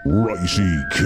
Righty K.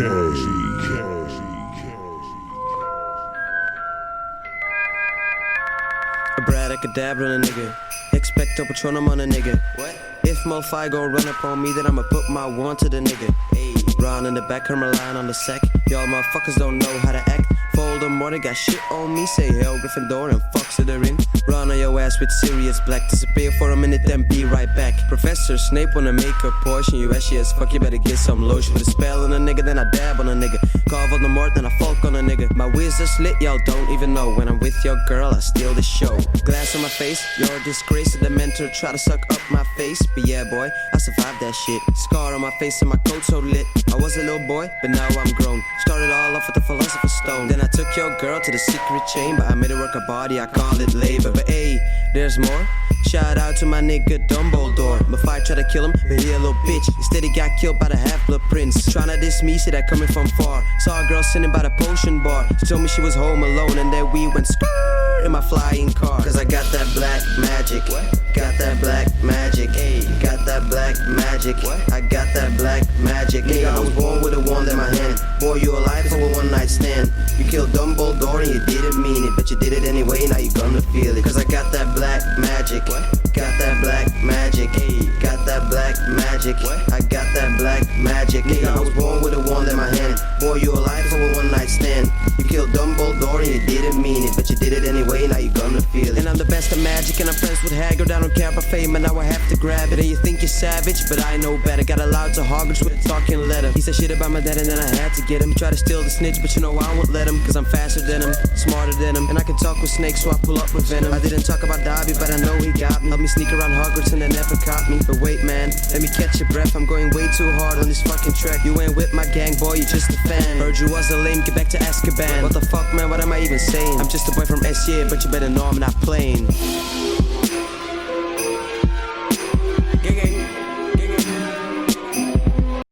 Abracadabra on a nigga. Expecto Patronum on a nigga. What? If Mo-Fi gon' run up on me, then I'ma put my one to the nigga. Hey. Round in the back, I'm relying on the sack. Y'all motherfuckers don't know how to act. Voldemort got shit on me. Say hell Gryffindor and fuck Slytherin. Run on your ass with Sirius Black. Disappear for a minute, then be right back. Professor Snape wanna make a portion. You ashy as fuck, you better get some lotion. Put a spell on a nigga, then I dab on a nigga. Call Voldemort, then I fuck on a nigga. My wizard's lit, y'all don't even know. When I'm with your girl, I steal the show. Glass on my face, you're a disgrace. The mentor try to suck up my face. But yeah, boy, I survived that shit. Scar on my face and my coat so lit. I was a little boy, but now I'm grown. Started all off with the Philosopher's Stone. Then I took your girl to the secret chamber. I made her work her body, I call it labor. But hey, there's more. Shout out to my nigga Dumbledore. Mo-Fi tried to kill him, but he a little bitch. Instead he got killed by the Half-Blood Prince. Tryna diss me, see that coming from far. Saw a girl sitting by the potion bar. She told me she was home alone, and then we went skrrr in my flying car. Cause I got that black magic. What? Got that black magic. Hey, got that black magic. What? I got that black magic. Nigga, I was born with a wand in my hand. Boy, you alive for a one night stand. You killed Dumbledore and you didn't mean it, but you did it anyway, now you gonna feel it. Cause I got that black magic. What? Got that black magic. Hey, got that black magic. What? I got that black magic. Nigga, I was born with a wand in my hand. Boy, you alive for a one night stand. You killed Dumbledore and you didn't mean it, but you did it anyway, now you gonna feel it. And I'm the best of magic and I'm friends with Hagrid. I don't care about fame and now I have to grab it. And you think you're savage, but I know better. Got allowed to Hogwarts with a talking letter. He said shit about my dad and then I had to get him. He tried to steal the snitch, but you know I won't let him. Cause I'm faster than him, smarter than him. And I can talk with snakes, so I pull up with venom. I didn't talk about Dobby, but I know he got me. Helped me sneak around Hogwarts and they never caught me. But wait man, let me catch your breath. I'm going way too hard on this fucking track. You ain't with my gang, boy, you just a fan. Heard you was a lame, get back to Azkaban. What the fuck man, what am I even saying? I'm just a boy from SCA, but you better know I'm not playing.